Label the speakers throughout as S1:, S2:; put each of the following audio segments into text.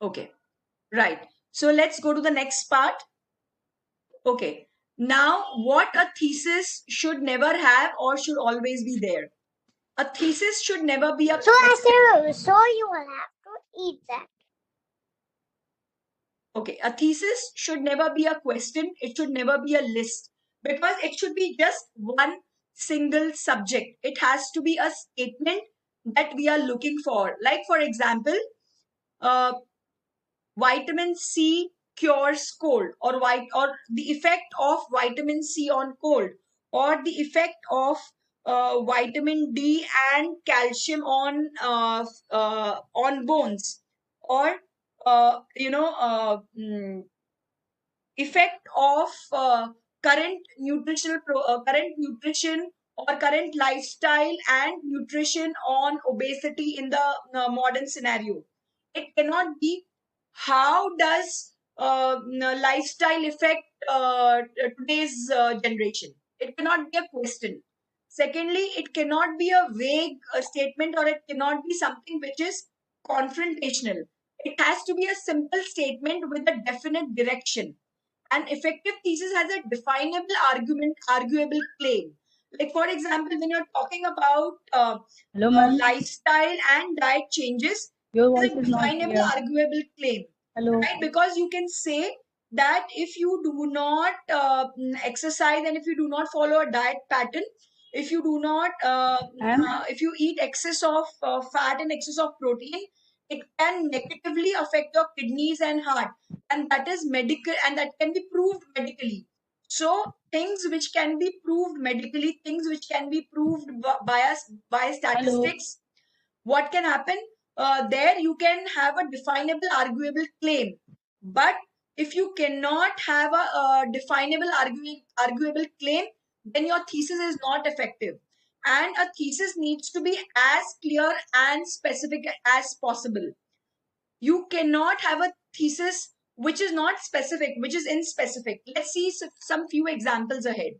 S1: Okay, right. So let's go to the next part. Okay. Now, what a thesis should never have or should always be there. A thesis should never be a
S2: So
S1: question.
S2: so you will have to eat that.
S1: Okay, a thesis should never be a question. It should never be a list because it should be just one single subject. It has to be a statement that we are looking for. Like, for example, uh, vitamin C cures cold, or the effect of vitamin C on cold, or the effect of vitamin D and calcium on bones, or effect of current nutrition or current lifestyle and nutrition on obesity in the modern scenario. It cannot be how does lifestyle affect today's generation. It cannot be a question. Secondly, it cannot be a vague statement, or it cannot be something which is confrontational. It has to be a simple statement with a definite direction. An effective thesis has a definable arguable claim. Like, for example, when you're talking about
S3: Hello, ma'am.
S1: lifestyle and diet changes,
S3: Your
S1: it's
S3: voice
S1: a
S3: is not
S1: definable
S3: clear.
S1: arguable claim,
S3: Hello.
S1: right? Because you can say that if you do not exercise, and if you do not follow a diet pattern, if you do not if you eat excess of fat and excess of protein, it can negatively affect your kidneys and heart, and that is medical, and that can be proved medically. So things which can be proved medically, things which can be proved by statistics, what can happen? There you can have a definable arguable claim. But if you cannot have a definable arguable claim, then your thesis is not effective. And a thesis needs to be as clear and specific as possible. You cannot have a thesis which is not specific, which is inspecific. Let's see some few examples ahead.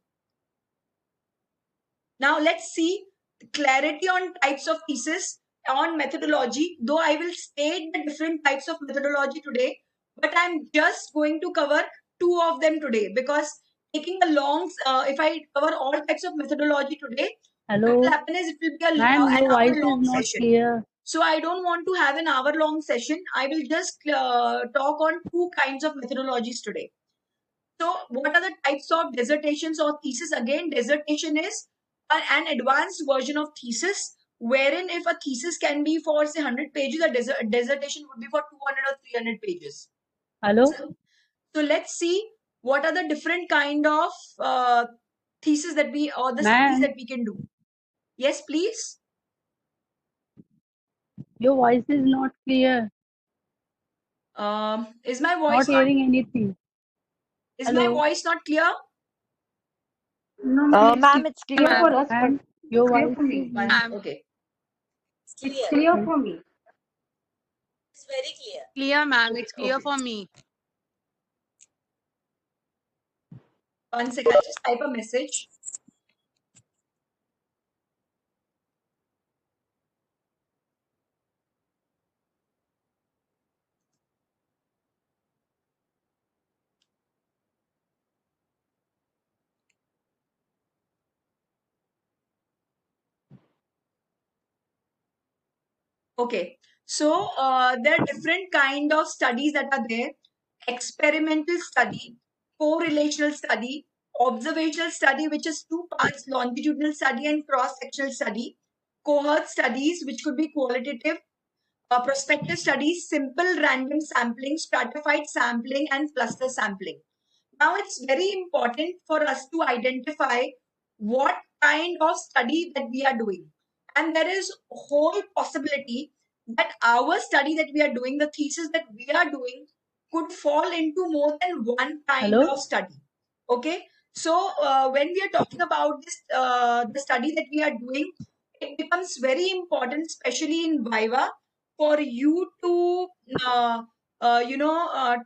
S1: Now let's see clarity on types of thesis, on methodology. Though I will state the different types of methodology today, but I'm just going to cover two of them today, because taking a long, if I cover all types of methodology today, what
S3: Hello.
S1: will happen is it will be an
S3: Ma'am, your voice
S1: hour-long
S3: is not
S1: session.
S3: clear.
S1: So I don't want to have an hour-long session. I will just talk on two kinds of methodologies today. So what are the types of dissertations or thesis? Again, dissertation is an advanced version of thesis, wherein if a thesis can be for say 100 pages, a dissertation would be for 200 or 300 pages.
S3: Hello.
S1: So let's see what are the different kind of thesis that we, or the studies
S3: Ma'am,
S1: that we can do. Yes, please.
S3: your voice is not clear.
S1: Is my
S3: Not
S1: voice
S3: hearing anything.
S1: is my
S3: Hello.
S1: voice not clear?
S4: No,
S5: Ma'am, it's clear.
S4: clear for us, but
S3: Ma'am, your
S4: clear
S3: voice
S4: for me.
S3: is
S1: One, okay.
S4: It's clear for me.
S5: It's very clear.
S6: Clear, ma'am. It's clear
S1: Okay.
S6: for me.
S1: One second, I'll just type a message. Okay, so there are different kind of studies that are there: experimental study, correlational study, observational study, which is two parts: longitudinal study and cross-sectional study, cohort studies, which could be qualitative, prospective studies, simple random sampling, stratified sampling, and cluster sampling. Now, it's very important for us to identify what kind of study that we are doing. And there is a whole possibility that our study that we are doing, the thesis that we are doing, could fall into more than one kind
S3: Hello?
S1: of study. Okay. So when we are talking about this, the study that we are doing, it becomes very important, especially in Viva, for you to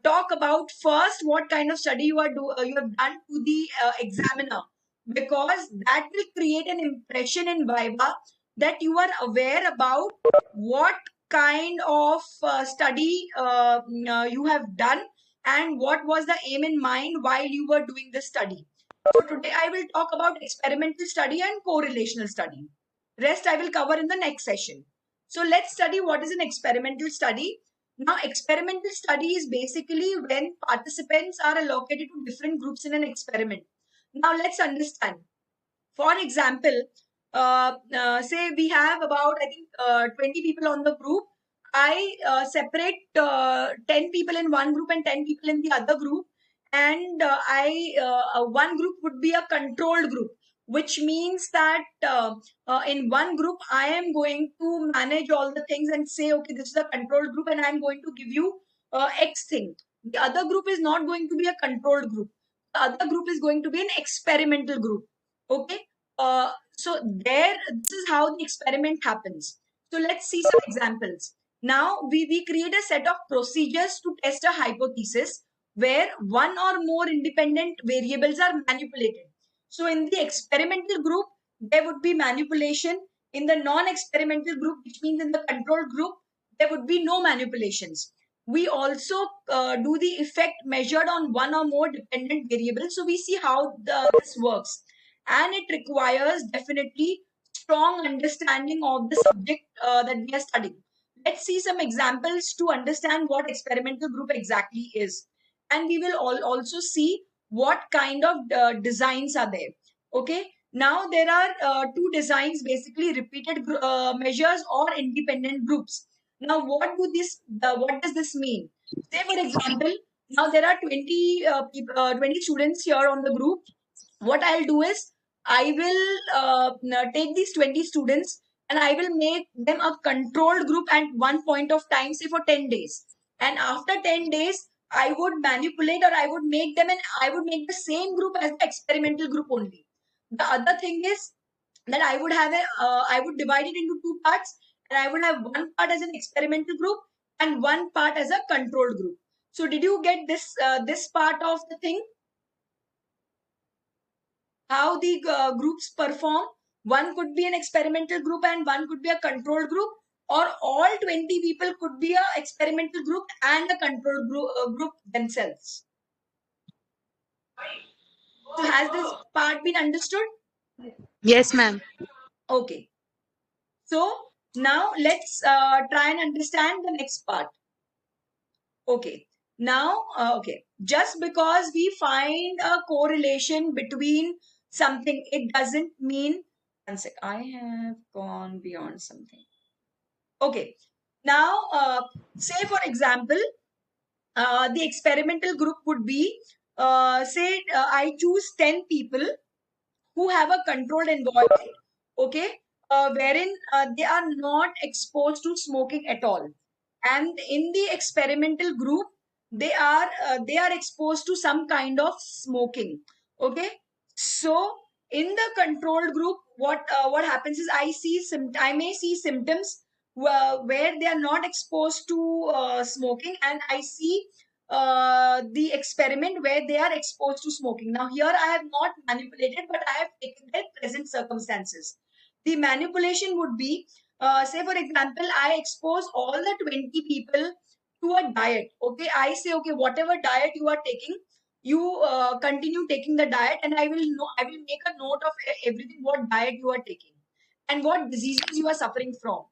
S1: talk about first what kind of study you have done to the examiner, because that will create an impression in Viva that you are aware about what kind of study you have done, and what was the aim in mind while you were doing the study. So today I will talk about experimental study and correlational study. Rest I will cover in the next session. So let's study what is an experimental study. Now, experimental study is basically when participants are allocated to different groups in an experiment. Now, let's understand. For example, say we have about, I think, 20 people on the group. I separate 10 people in one group and 10 people in the other group. And one group would be a controlled group, which means that in one group, I am going to manage all the things and say, okay, this is a controlled group and I'm going to give you X thing. The other group is not going to be a controlled group. The other group is going to be an experimental group. Okay. So this is how the experiment happens. So let's see some examples. Now we create a set of procedures to test a hypothesis where one or more independent variables are manipulated. So in the experimental group, there would be manipulation. In the non-experimental group, which means in the control group, there would be no manipulations. We also do the effect measured on one or more dependent variables. So we see how this works. And it requires definitely strong understanding of the subject that we are studying. Let's see some examples to understand what experimental group exactly is. And we will also see what kind of designs are there. Okay. Now there are two designs, basically repeated measures or independent groups. Now what does this mean? Say for example, now there are 20 20 students here on the group. What I'll do is I will take these 20 students and I will make them a controlled group at one point of time, say for 10 days. And after 10 days, I would manipulate, or I would make them, and I would make the same group as the experimental group only. The other thing is that I would have I would divide it into two parts, and I would have one part as an experimental group and one part as a controlled group. So did you get this part of the thing? How the groups perform? One could be an experimental group and one could be a controlled group, or all 20 people could be a experimental group and a control group themselves. So has this part been understood?
S6: Yes, ma'am.
S1: Okay. So now let's try and understand the next part. Okay. Now, okay. Just because we find a correlation between something, it doesn't mean, one sec, I have gone beyond something. Okay. Now, say for example, the experimental group would be, say I choose 10 people who have a controlled environment, okay, wherein they are not exposed to smoking at all. And in the experimental group, they are exposed to some kind of smoking. Okay. So in the controlled group, what happens is I may see symptoms where they are not exposed to smoking, and I see the experiment where they are exposed to smoking. Now here I have not manipulated, but I have taken their present circumstances. The manipulation would be, say for example, I expose all the 20 people to a diet. Okay, I say, okay, whatever diet you are taking, you continue taking the diet, and I will make a note of everything, what diet you are taking and what diseases you are suffering from.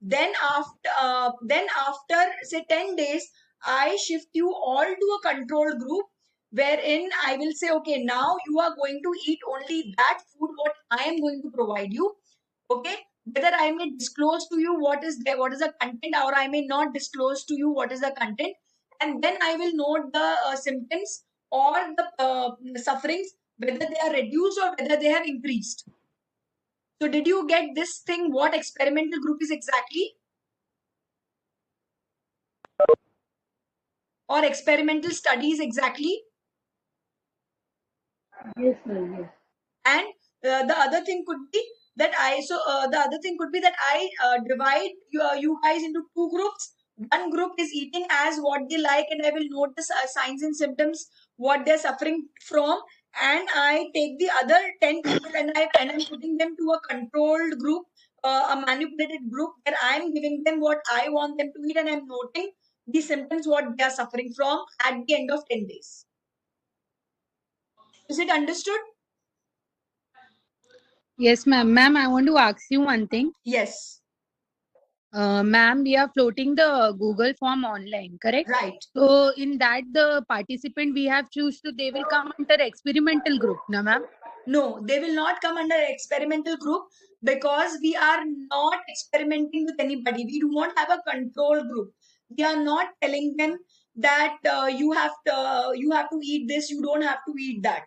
S1: Then after say 10 days, I shift you all to a controlled group, wherein I will say, okay, now you are going to eat only that food what I am going to provide you. Okay, whether I may disclose to you what is the content, or I may not disclose to you what is the content, and then I will note the symptoms or the sufferings, whether they are reduced or whether they have increased. So did you get this thing, what experimental group is exactly? Or experimental studies exactly?
S3: Yes, sir. Yes.
S1: And the other thing could be that I divide you guys into two groups. One group is eating as what they like, and I will note the signs and symptoms, what they're suffering from, and I take the other 10 people and I'm putting them to a controlled group a manipulated group where I'm giving them what I want them to eat and I'm noting the symptoms what they are suffering from at the end of 10 days. Is it understood?
S6: Yes, ma'am. Ma'am, I want to ask you one thing.
S1: Yes.
S6: Ma'am, we are floating the Google form online, correct?
S1: Right.
S6: So in that the participant we have choose to they will come under experimental group, na ma'am?
S1: No, they will not come under experimental group because we are not experimenting with anybody. We do not have a control group. We are not telling them that you have to eat this. You don't have to eat that.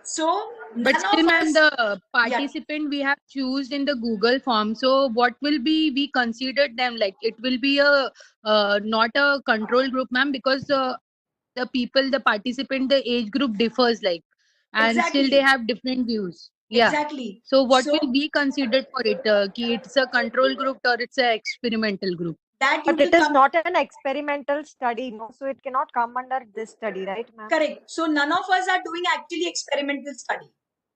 S1: So
S6: But
S1: none
S6: still,
S1: of
S6: ma'am,
S1: us.
S6: the participant we have choose in the Google form. So what will be we considered them like? It will be a not a control group, ma'am, because the people, the participant, the age group differs like, and still they
S1: Exactly.
S6: have different views. Yeah.
S1: Exactly.
S6: So what
S1: So
S6: will be considered for it? Ki it's a control group or it's a experimental group?
S1: that you
S4: But
S1: will
S4: it is
S1: come.
S4: not an experimental study, no? So it cannot come under this study, right, ma'am?
S1: Correct. So none of us are doing actually experimental study.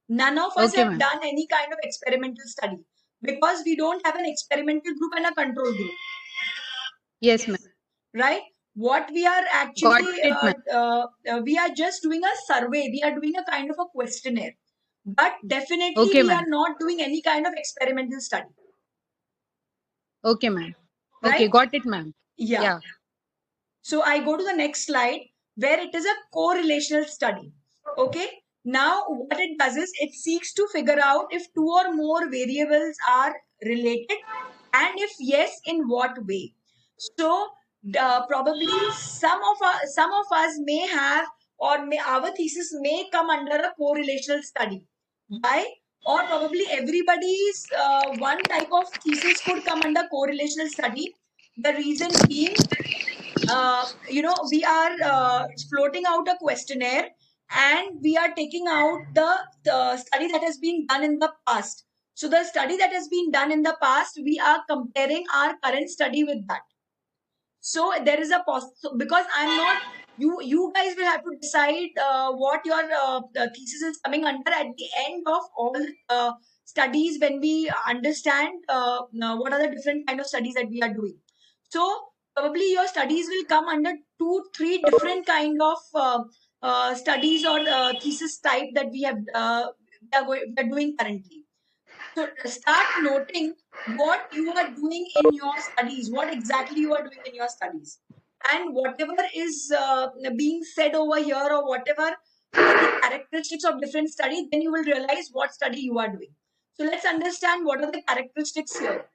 S1: None of us
S6: Okay,
S1: have
S6: ma'am.
S1: done any kind of experimental study because we don't have an experimental group and a control group.
S6: Yes, ma'am.
S1: Right? What we are
S6: Got
S1: actually,
S6: it, ma'am.
S1: we are just doing a survey. We are doing a kind of a questionnaire. But definitely
S6: Okay,
S1: we are
S6: ma'am.
S1: not doing any kind of experimental study.
S6: Okay, ma'am.
S1: Right?
S6: Okay, got it, ma'am.
S1: Yeah.
S6: Yeah.
S1: So I go to the next slide where it is a correlational study. Okay. Now what it does is it seeks to figure out if two or more variables are related and if yes, in what way. So probably some of us may have or our thesis may come under a correlational study. Why? Or probably everybody's one type of thesis could come under correlational study. The reason being we are floating out a questionnaire and we are taking out the study that has been done in the past. So the study that has been done in the past, we are comparing our current study with that. So there is a because I'm not you guys will have to decide what your thesis is coming under at the end of all studies when we understand what are the different kind of studies that we are doing. So probably your studies will come under 2-3 different kind of studies or thesis type that we are doing currently. So start noting what you are doing in your studies, what exactly you are doing in your studies. And whatever is being said over here or whatever are the characteristics of different studies, then you will realize what study you are doing. So let's understand what are the characteristics here.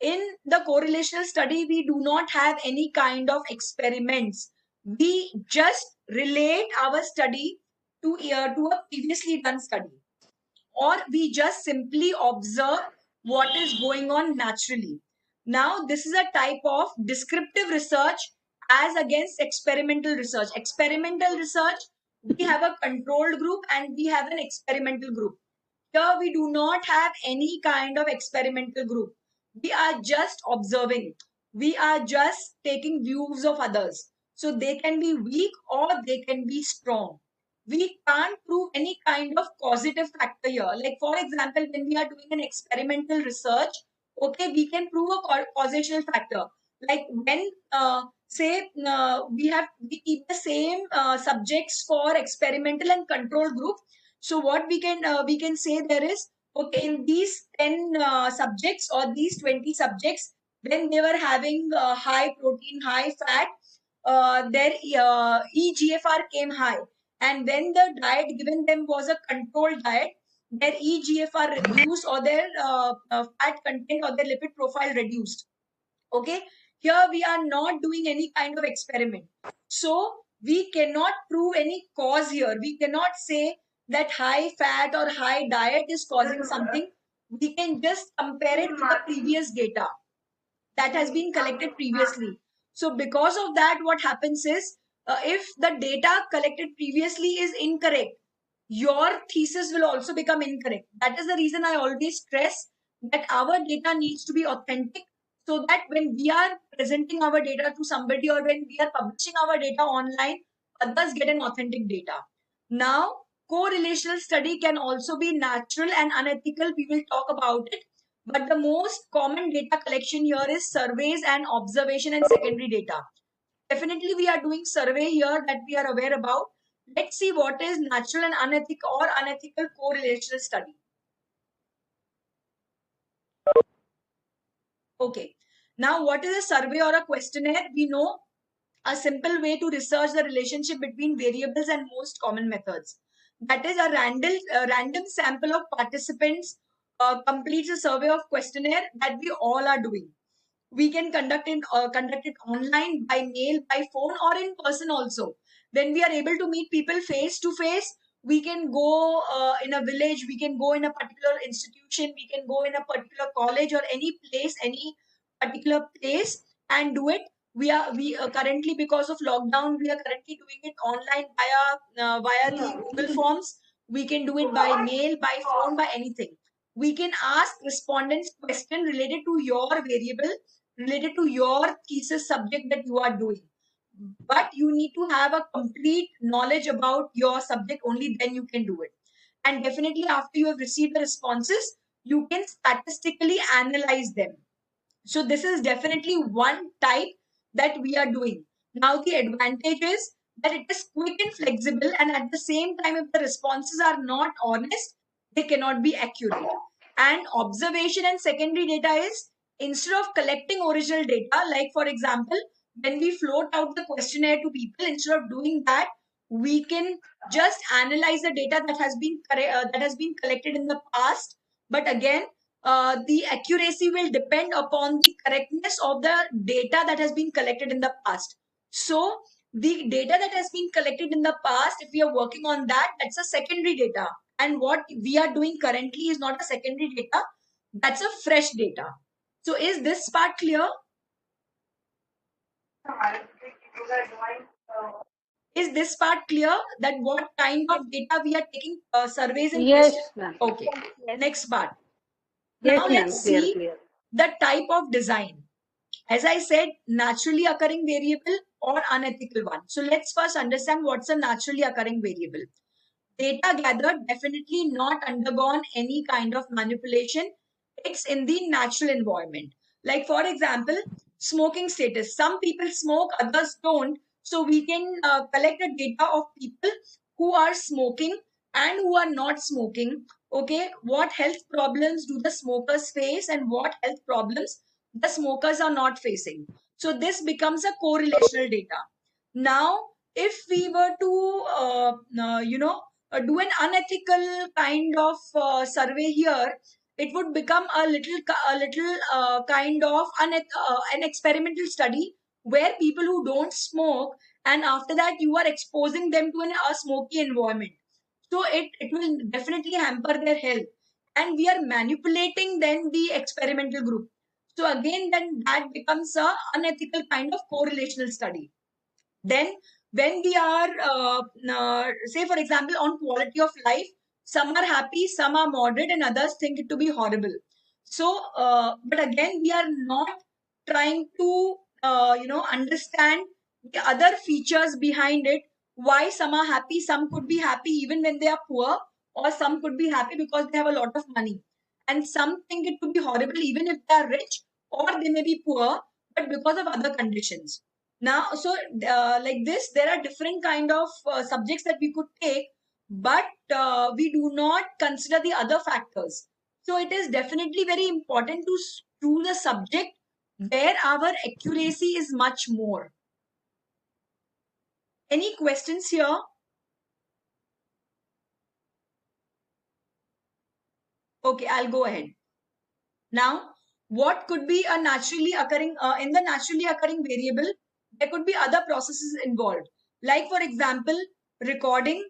S1: In the correlational study, we do not have any kind of experiments. We just relate our study to a previously done study, or we just simply observe what is going on naturally. Now, this is a type of descriptive research as against experimental research. Experimental research, we have a controlled group and we have an experimental group. Here, we do not have any kind of experimental group. We are just observing. We are just taking views of others. So they can be weak or they can be strong. We can't prove any kind of causative factor here. Like for example, when we are doing an experimental research, okay, we can prove a causational factor. Like when we keep the same subjects for experimental and control group. So what we can say there is, okay, in these 10 subjects or these 20 subjects, when they were having high protein, high fat, their EGFR came high. And when the diet given them was a controlled diet, their EGFR reduced or their fat content or their lipid profile reduced. Okay, here we are not doing any kind of experiment. So we cannot prove any cause here. We cannot say that high fat or high diet is causing something. We can just compare it with the previous data that has been collected previously. So because of that, what happens is, if the data collected previously is incorrect, your thesis will also become incorrect. That is the reason I always stress that our data needs to be authentic, so that when we are presenting our data to somebody or when we are publishing our data online, others get an authentic data. Now, correlational study can also be natural and unethical. We will talk about it. But the most common data collection here is surveys and observation and secondary data. Definitely, we are doing survey here that we are aware about. Let's see what is natural and unethical correlational study. Okay. Now, what is a survey or a questionnaire? We know a simple way to research the relationship between variables and most common methods. That is, a random sample of participants completes a survey of questionnaire that we all are doing. We can conduct it online, by mail, by phone, or in person also. Then we are able to meet people face to face. We can go in a village, we can go in a particular institution, we can go in a particular college or any place, any particular place and do it. We currently, because of lockdown, we are currently doing it online via the Google Forms. We can do it by mail, by phone, by anything. We can ask respondents question related to your variable, related to your thesis subject that you are doing. But you need to have a complete knowledge about your subject, only then you can do it. And definitely after you have received the responses, you can statistically analyze them. So this is definitely one type that we are doing. Now the advantage is that it is quick and flexible, and at the same time, if the responses are not honest, they cannot be accurate. And observation and secondary data is, instead of collecting original data, like for example, when we float out the questionnaire to people, instead of doing that, we can just analyze the data that has been collected in the past. But again, the accuracy will depend upon the correctness of the data that has been collected in the past. So the data that has been collected in the past, if we are working on that, that's a secondary data. And what we are doing currently is not a secondary data, that's a fresh data. So is this part clear? Is this part clear, that what kind of data we are taking surveys and
S3: Yes,
S1: questions?
S3: ma'am.
S1: Okay.
S4: Yes.
S1: Next part.
S3: Yes,
S1: Now
S3: ma'am.
S1: let's
S3: Clear,
S1: see
S3: clear.
S1: the type of design. As I said, naturally occurring variable or unethical one. So let's first understand what's a naturally occurring variable. Data gathered, definitely not undergone any kind of manipulation. It's in the natural environment. Like for example, smoking status. Some people smoke, others don't. So we can collect the data of people who are smoking and who are not smoking. Okay, what health problems do the smokers face and what health problems the smokers are not facing. So this becomes a correlational data. Now, if we were to, do an unethical kind of survey here, it would become a little kind of an experimental study where people who don't smoke, and after that you are exposing them to a smoky environment. So it will definitely hamper their health, and we are manipulating then the experimental group. So again, then that becomes a unethical kind of correlational study. Then when we are say for example on quality of life, some are happy, some are moderate, and others think it to be horrible. So but again, we are not trying to understand the other features behind it, why some are happy, some could be happy even when they are poor, or some could be happy because they have a lot of money, and some think it to be horrible even if they are rich, or they may be poor but because of other conditions. Now, so like this, there are different kind of subjects that we could take, but we do not consider the other factors. So it is definitely very important to choose a subject where our accuracy is much more. Any questions here? Okay, I'll go ahead. Now, what could be a naturally occurring, in the naturally occurring variable, there could be other processes involved. Like for example, recording,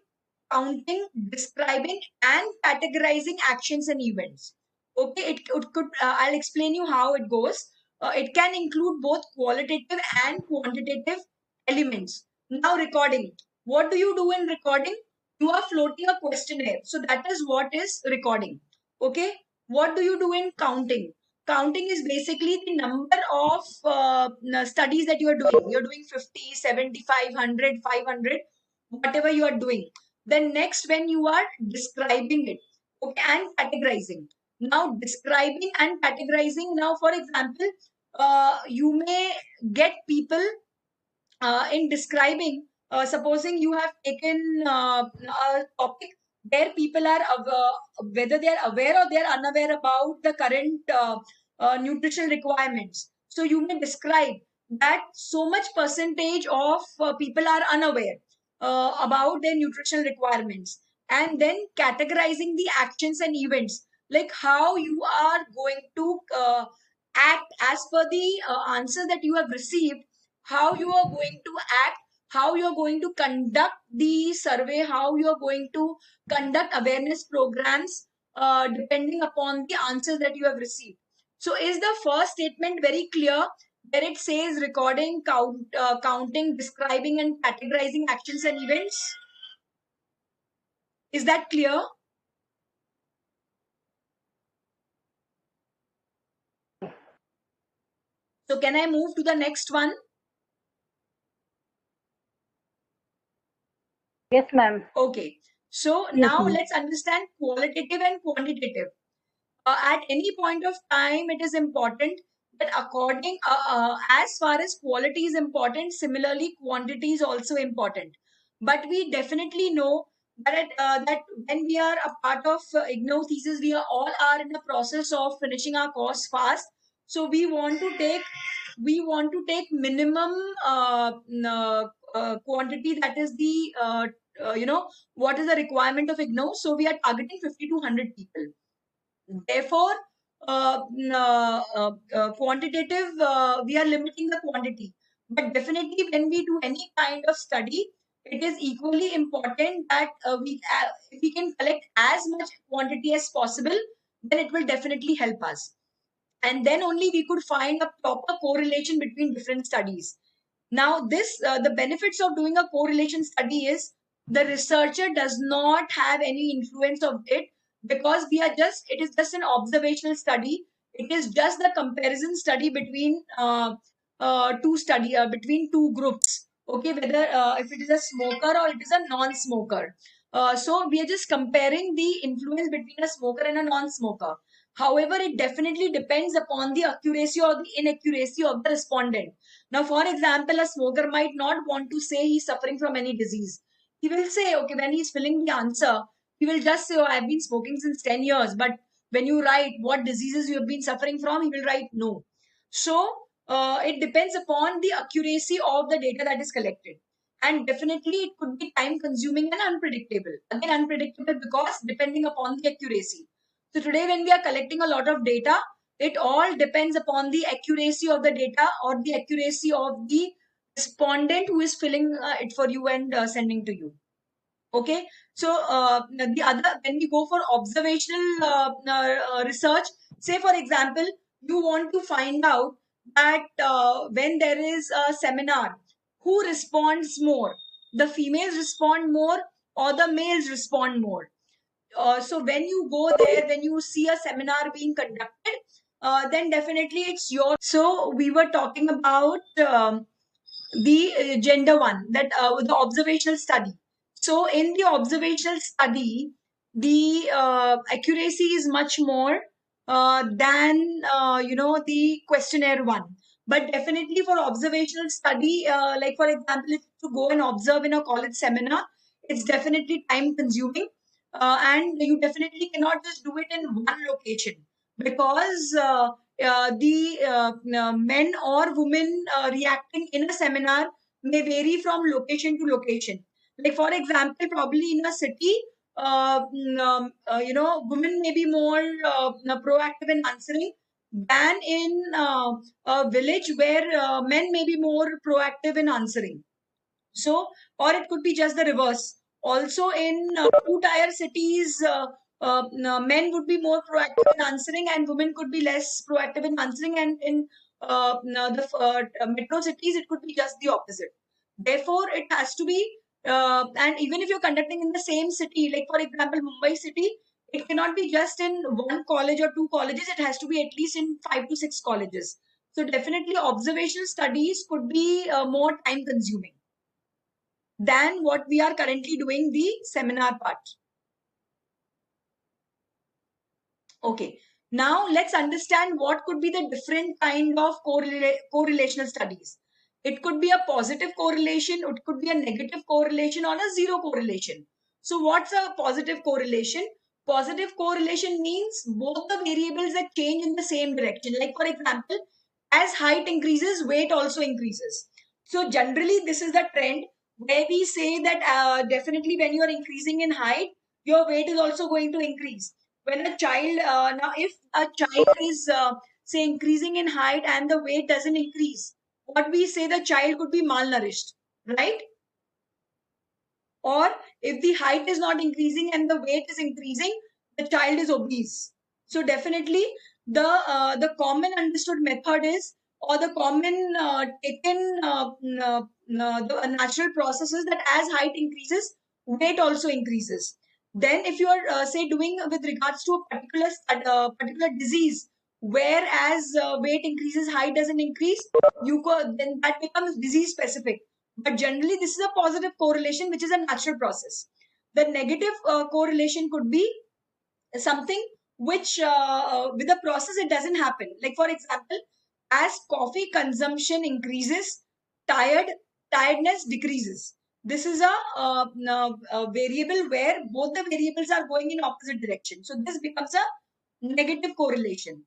S1: counting, describing, and categorizing actions and events. Okay, it could, I'll explain you how it goes. It can include both qualitative and quantitative elements. Now, recording. What do you do in recording? You are floating a questionnaire. So that is what is recording. Okay. What do you do in counting? Counting is basically the number of studies that you are doing. You're doing 50, 75, 100, 500, whatever you are doing. Then next, when you are describing it, okay, and categorizing. Now describing and categorizing. Now, for example, you may get people in describing, supposing you have taken a topic where people are whether they are aware or they are unaware about the current nutritional requirements. So you may describe that so much percentage of people are unaware about their nutritional requirements, and then categorizing the actions and events, like how you are going to act as per the answer that you have received, how you are going to act, how you are going to conduct the survey, how you are going to conduct awareness programs depending upon the answers that you have received. So is the first statement very clear, where it says recording, counting, describing and categorizing actions and events? Is that clear? So can I move to the next one?
S3: Yes, ma'am.
S1: Okay. So
S3: Yes,
S1: now
S3: ma'am.
S1: let's understand qualitative and quantitative. At any point of time, it is important that as far as quality is important, similarly quantity is also important. But we definitely know that when we are a part of IGNOU thesis, we all are in the process of finishing our course fast. So we want to take minimum quantity, that is the what is the requirement of IGNOU. So we are targeting 50 to 100 people. Therefore, quantitative, we are limiting the quantity. But definitely, when we do any kind of study, it is equally important that if we can collect as much quantity as possible, then it will definitely help us. And then only we could find a proper correlation between different studies. Now, the benefits of doing a correlation study is the researcher does not have any influence of it, because it is just an observational study. It is just the comparison study between between two groups. Okay, whether if it is a smoker or it is a non-smoker. So we are just comparing the influence between a smoker and a non-smoker. However, it definitely depends upon the accuracy or the inaccuracy of the respondent. Now, for example, a smoker might not want to say he's suffering from any disease. He will say, okay, when he's filling the answer, he will just say, oh, I've been smoking since 10 years. But when you write what diseases you have been suffering from, he will write no. So, it depends upon the accuracy of the data that is collected. And definitely, it could be time consuming and unpredictable. Again, unpredictable because depending upon the accuracy. So, today, when we are collecting a lot of data, it all depends upon the accuracy of the data or the accuracy of the respondent who is filling it for you and sending to you. Okay, so the other, when we go for observational research, say for example, you want to find out that when there is a seminar, who responds more? The females respond more or the males respond more? So when you go there, when you see a seminar being conducted, then definitely it's your. So we were talking about the gender one, that the observational study. So in the observational study, the accuracy is much more than the questionnaire one. But definitely for observational study, like for example, if to go and observe in a college seminar, it's definitely time consuming, and you definitely cannot just do it in one location, because the men or women reacting in a seminar may vary from location to location. Like for example, probably in a city, women may be more proactive in answering than in a village where men may be more proactive in answering. So, or it could be just the reverse. Also, in two-tier cities, men would be more proactive in answering, and women could be less proactive in answering. And in the metro cities, it could be just the opposite. Therefore, it has to be, and even if you're conducting in the same city, like for example, Mumbai city, it cannot be just in one college or two colleges. It has to be at least in 5 to 6 colleges. So definitely, observational studies could be more time consuming. than what we are currently doing the seminar part. Okay, now let's understand what could be the different kind of correlational studies. It could be a positive correlation, it could be a negative correlation, or a zero correlation. So what's a positive correlation? Positive correlation means both the variables that change in the same direction. Like for example, as height increases, weight also increases. So generally this is the trend where we say that definitely when you are increasing in height, your weight is also going to increase. When a child, now if a child is say increasing in height and the weight doesn't increase, what we say, the child could be malnourished, right? Or if the height is not increasing and the weight is increasing, the child is obese. So definitely the common understood method is, or the common taken the natural process is that as height increases, weight also increases. Then if you are say doing with regards to a particular disease, whereas weight increases, height doesn't increase, then that becomes disease specific. But generally, this is a positive correlation, which is a natural process. The negative correlation could be something which, with the process, it doesn't happen. Like for example, as coffee consumption increases, tiredness decreases. This is a variable where both the variables are going in opposite direction. So this becomes a negative correlation.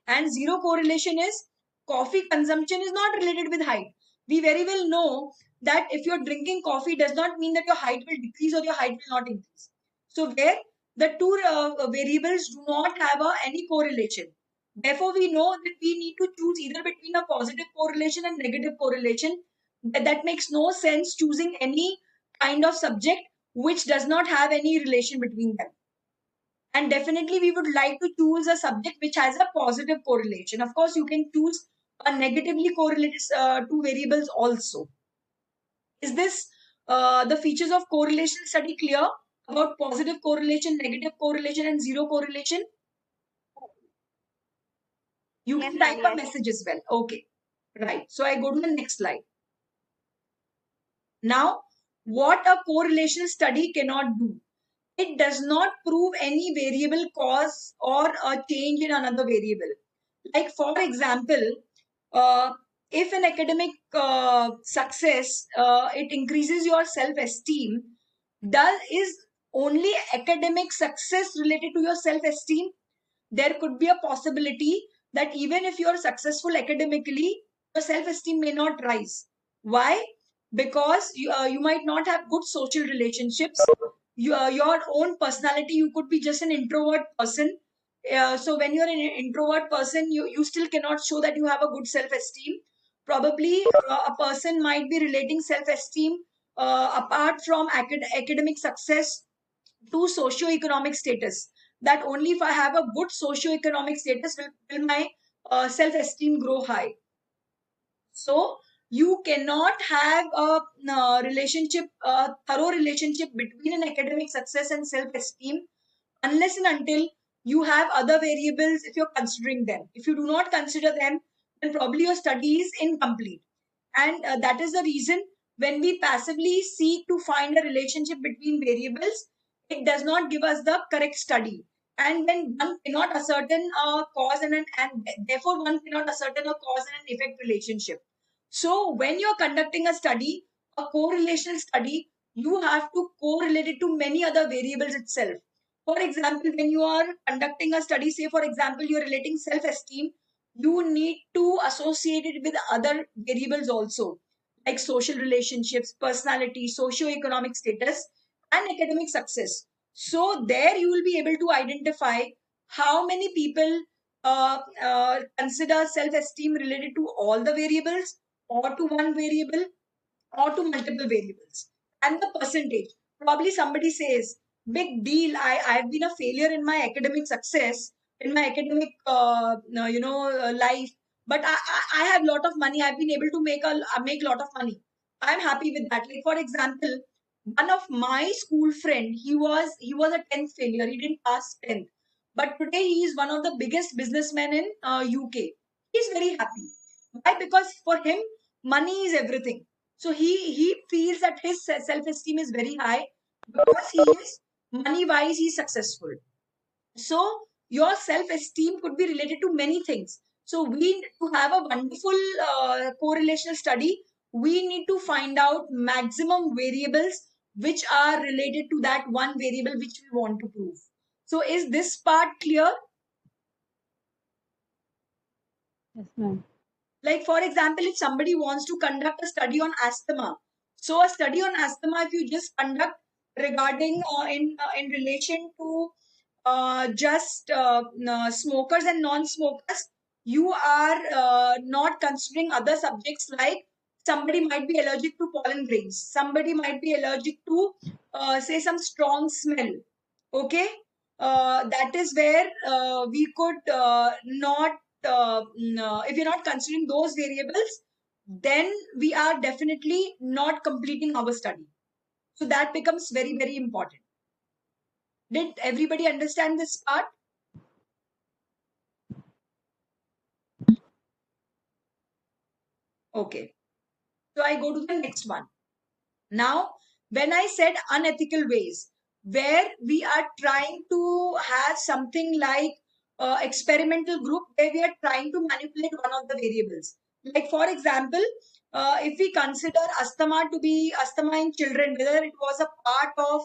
S1: And zero correlation is coffee consumption is not related with height. We very well know that if you're drinking coffee does not mean that your height will decrease or your height will not increase. So where the two variables do not have any correlation. Therefore, we know that we need to choose either between a positive correlation and negative correlation. That makes no sense choosing any kind of subject which does not have any relation between them. And definitely we would like to choose a subject which has a positive correlation. Of course, you can choose a negatively correlated two variables also. Is this the features of correlation study clear about positive correlation, negative correlation, and zero correlation? You
S4: Yes,
S1: can
S4: ma'am,
S1: type a
S4: yes.
S1: message as well. Okay, right. So I go to the next slide. Now, what a correlation study cannot do. It does not prove any variable cause or a change in another variable. Like for example, if an academic success, it increases your self-esteem, is only academic success related to your self-esteem? There could be a possibility that even if you are successful academically, your self-esteem may not rise. Why? Because you might not have good social relationships. Your own personality, you could be just an introvert person. So when you're an introvert person, you still cannot show that you have a good self-esteem. Probably a person might be relating self-esteem apart from academic success to socio-economic status. That only if I have a good socio-economic status will my self-esteem grow high. So you cannot have a thorough relationship between an academic success and self-esteem unless and until you have other variables if you're considering them. If you do not consider them, then probably your study is incomplete. And that is the reason when we passively seek to find a relationship between variables, it does not give us the correct study. And when one cannot ascertain a cause and therefore one cannot ascertain a cause and an effect relationship. So when you're conducting a study, a correlational study, you have to correlate it to many other variables itself. For example, when you are conducting a study, say for example, you're relating self-esteem, you need to associate it with other variables also, like social relationships, personality, socio-economic status, and academic success. So there you will be able to identify how many people consider self-esteem related to all the variables or to one variable or to multiple variables, and the percentage. Probably somebody says, big deal, I've been a failure in my academic success, in my academic life, but I have lot of money, I've been able to make a lot of money, I'm happy with that. Like for example, one of my school friend, he was a 10th failure, he didn't pass 10th, but today he is one of the biggest businessmen in UK. He's very happy. Why? Because for him money is everything. So he feels that his self-esteem is very high because he is money-wise, he's successful. So your self-esteem could be related to many things. So we, to have a wonderful correlational study, we need to find out maximum variables which are related to that one variable which we want to prove. So is this part clear?
S3: Yes, ma'am.
S1: Like, for example, if somebody wants to conduct a study on asthma, so a study on asthma, if you just conduct regarding in relation to just smokers and non-smokers, you are not considering other subjects, like somebody might be allergic to pollen grains, somebody might be allergic to say some strong smell. Okay, that is where we could not if you're not considering those variables, then we are definitely not completing our study. So that becomes very, very important. Did everybody understand this part? Okay. So I go to the next one. Now, when I said unethical ways, where we are trying to have something like experimental group where we are trying to manipulate one of the variables. Like, for example, if we consider asthma to be asthma in children, whether it was a part of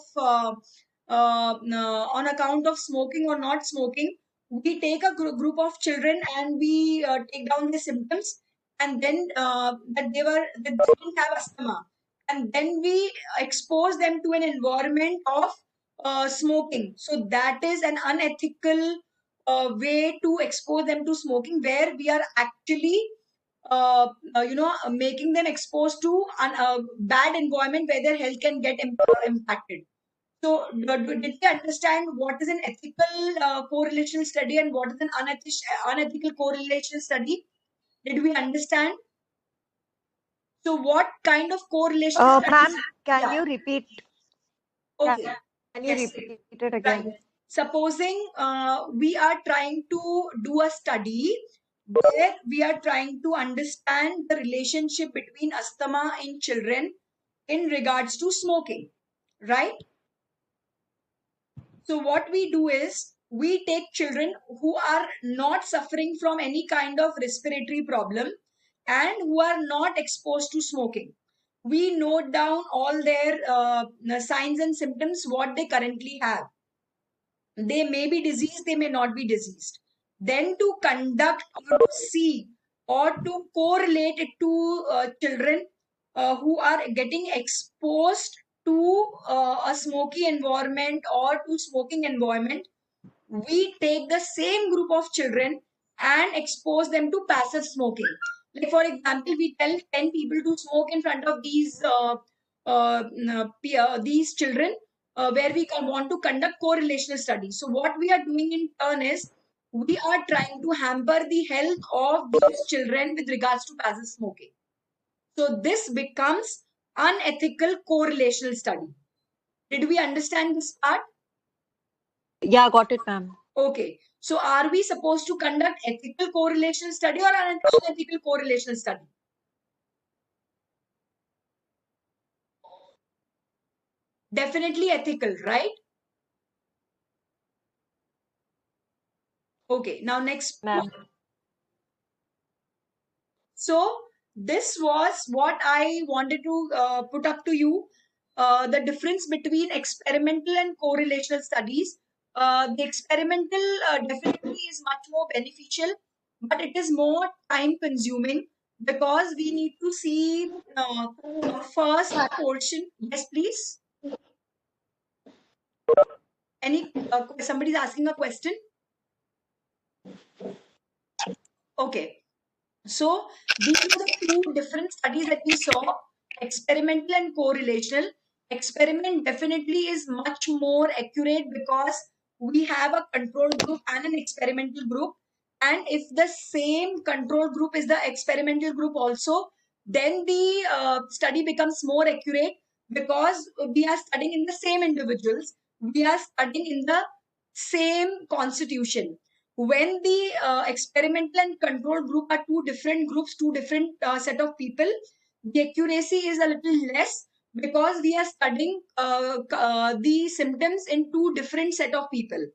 S1: on account of smoking or not smoking, we take a group of children and we take down the symptoms, and then that they didn't have asthma, and then we expose them to an environment of smoking. So that is an unethical way to expose them to smoking, where we are actually making them exposed to a bad environment where their health can get impacted. So did we understand what is an ethical correlation study and what is an unethical correlation study? Did we understand? So what kind of correlation studies?
S4: Ma'am, can
S1: Yeah.
S4: you repeat?
S1: Okay.
S4: Can you
S1: Yes.
S4: repeat it again?
S1: Right. Supposing we are trying to do a study where we are trying to understand the relationship between asthma in children in regards to smoking, right? So what we do is we take children who are not suffering from any kind of respiratory problem and who are not exposed to smoking. We note down all their signs and symptoms, what they currently have. They may be diseased, they may not be diseased. Then to conduct or to see or to correlate it to children who are getting exposed to a smoky environment or to smoking environment, we take the same group of children and expose them to passive smoking. Like, for example, we tell 10 people to smoke in front of these these children, where we want to conduct correlational studies. So what we are doing in turn is we are trying to hamper the health of these children with regards to passive smoking. So this becomes unethical correlational study. Did we understand this part?
S4: Yeah, got it, ma'am.
S1: Okay. So are we supposed to conduct ethical correlation study or an unethical correlation study? Definitely ethical, right? Okay. Now next.
S4: Ma'am.
S1: So this was what I wanted to put up to you. The difference between experimental and correlational studies. The experimental definitely is much more beneficial, but it is more time consuming because we need to see first portion. Yes, please. Any somebody's asking a question? Okay. So these are the two different studies that we saw, experimental and correlational. Experiment definitely is much more accurate because we have a control group and an experimental group. And if the same control group is the experimental group also, then the study becomes more accurate because we are studying in the same individuals. We are studying in the same constitution. When the experimental and control group are two different groups, two different set of people, the accuracy is a little less because we are studying the symptoms in two different set of people.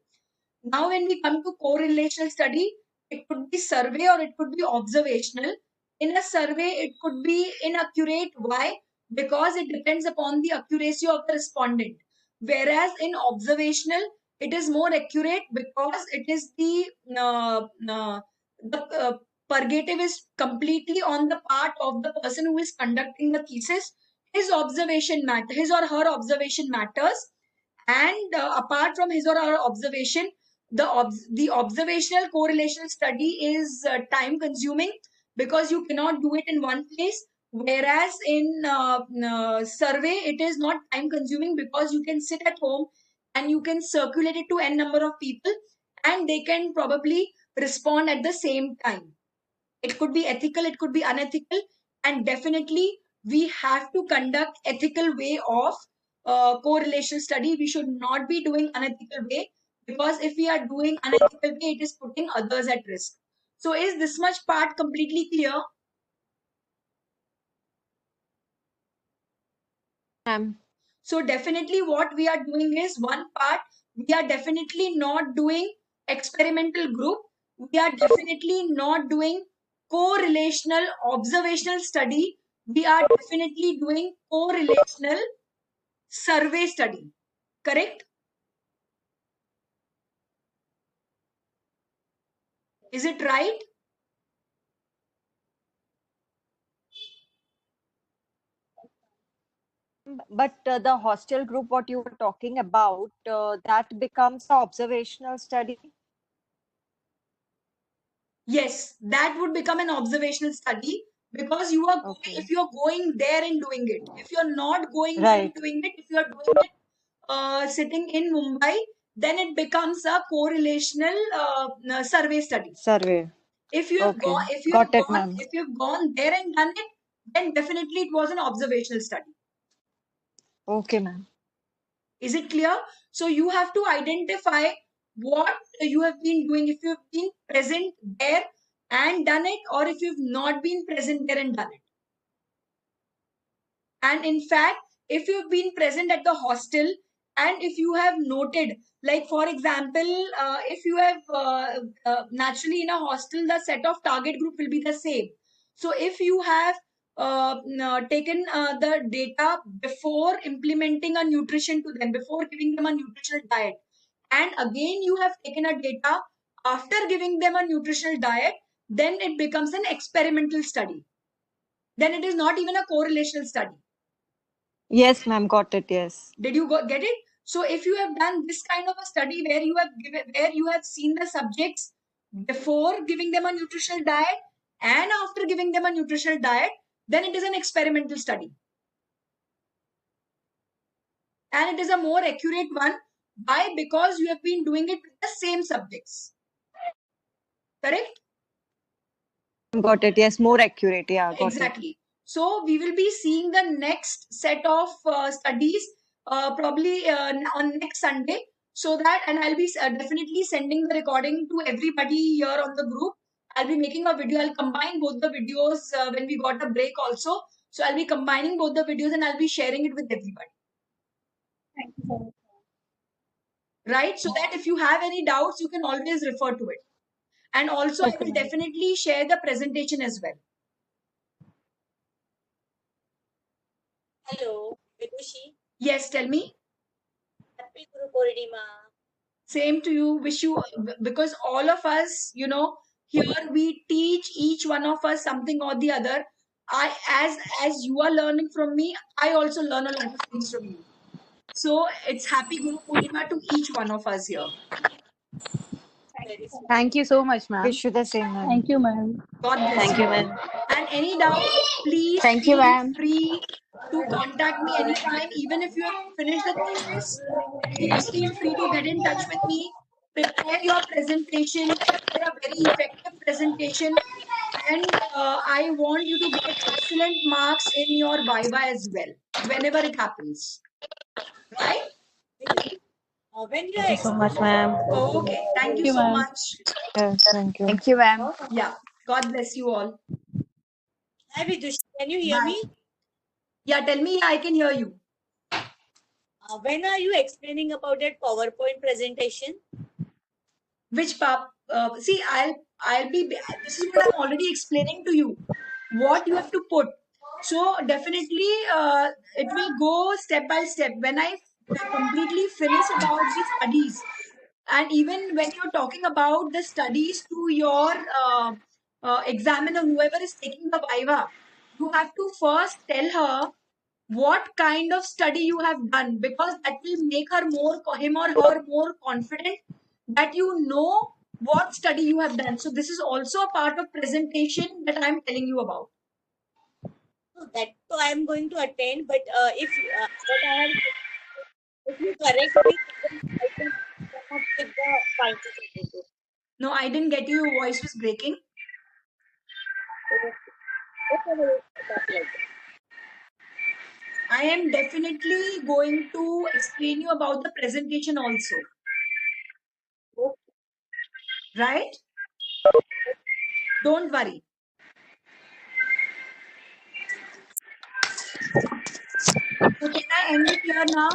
S1: Now, when we come to correlational study, it could be survey or it could be observational. In a survey, it could be inaccurate. Why? Because it depends upon the accuracy of the respondent. Whereas in observational, it is more accurate because it is the purgative is completely on the part of the person who is conducting the thesis. His or her observation matters, and apart from his or her observation, the observational correlational study is time consuming because you cannot do it in one place, whereas in survey it is not time consuming because you can sit at home and you can circulate it to n number of people and they can probably respond at the same time. It could be ethical, it could be unethical, and definitely we have to conduct ethical way of correlation study. We should not be doing unethical way, because if we are doing unethical way, it is putting others at risk. So is this much part completely clear? So definitely what we are doing is, one part, we are definitely not doing experimental group. We are definitely not doing correlational observational study. We are definitely doing correlational survey study. Correct? Is it right?
S4: But the hostel group, what you were talking about, that becomes an observational study.
S1: Yes, that would become an observational study because you are
S4: Okay.
S1: if you are going there and doing it. If you are not going there and
S4: Right.
S1: doing it, if you are doing it sitting in Mumbai, then it becomes a correlational survey study.
S4: Survey.
S1: If you have
S4: Okay.
S1: gone,
S4: Got it, ma'am.
S1: if you've gone there and done it, then definitely it was an observational study.
S4: Okay, ma'am.
S1: Is it clear? So you have to identify what you have been doing, if you've been present there and done it, or if you've not been present there and done it. And in fact, if you've been present at the hostel and if you have noted, like for example, if you have naturally in a hostel, the set of target group will be the same. So if you have taken the data before implementing a nutrition to them, before giving them a nutritional diet, and again you have taken a data after giving them a nutritional diet, then it becomes an experimental study. Then it is not even a correlational study.
S4: Yes, ma'am. Got it. Yes.
S1: Did you get it? So if you have done this kind of a study where you have seen the subjects before giving them a nutritional diet and after giving them a nutritional diet, then it is an experimental study. And it is a more accurate one. Why? Because you have been doing it with the same subjects. Correct?
S4: Got it. Yes, more accurate. Yeah, got it.
S1: Exactly. So we will be seeing the next set of studies probably on next Sunday. So that, and I'll be definitely sending the recording to everybody here on the group. I'll be making a video. I'll combine both the videos when we got a break also. So I'll be combining both the videos and I'll be sharing it with everybody.
S3: Thank you so much.
S1: Right? So that if you have any doubts, you can always refer to it. And also, I
S3: Okay,
S1: will
S3: ma'am.
S1: definitely share the presentation as well.
S5: Hello, Vidushi.
S1: Yes, tell me.
S5: Happy Guru Purnima.
S1: Same to you. Wish you, because all of us, you know, here we teach each one of us something or the other. As you are learning from me, I also learn a lot of things from you. So it's happy Guru Purnima to each one of us here.
S5: Very sweet.
S6: Thank you so much, ma'am.
S4: Wish you the same, ma'am.
S3: Thank you, ma'am.
S1: God bless
S7: Thank
S1: you.
S7: you, ma'am.
S1: And any doubt, please
S7: Thank you,
S1: feel
S7: ma'am.
S1: free to contact me anytime. Even if you have finished the thesis, please feel free to get in touch with me. Prepare your presentation, prepare a very effective presentation, and I want you to get excellent marks in your Viva as well, whenever it happens. Right?
S5: When you
S7: Thank you so much, ma'am.
S1: Okay. Thank you
S3: you,
S1: so
S3: ma'am.
S1: much.
S4: Yes, thank you.
S7: Thank you, ma'am.
S1: Yeah. God bless you all.
S5: Hi Vidushi, can you hear
S1: Bye.
S5: me?
S1: Yeah, tell me. I can hear you.
S5: When are you explaining about that PowerPoint presentation?
S1: Which pap? See, I'll be. This is what I'm already explaining to you. What you have to put. So definitely, it will go step by step. When I completely finish about the studies, and even when you're talking about the studies to your examiner, whoever is taking the viva, you have to first tell her what kind of study you have done, because that will make her more him or her more confident that you know what study you have done. So this is also a part of presentation that I'm telling you about.
S5: So that so I am going to attend, but if what I have, if you correct me, then I can come up with the final.
S1: No, I didn't get you. Your voice was breaking. I am definitely going to explain you about the presentation also. Right? Don't worry. So can I end it here now?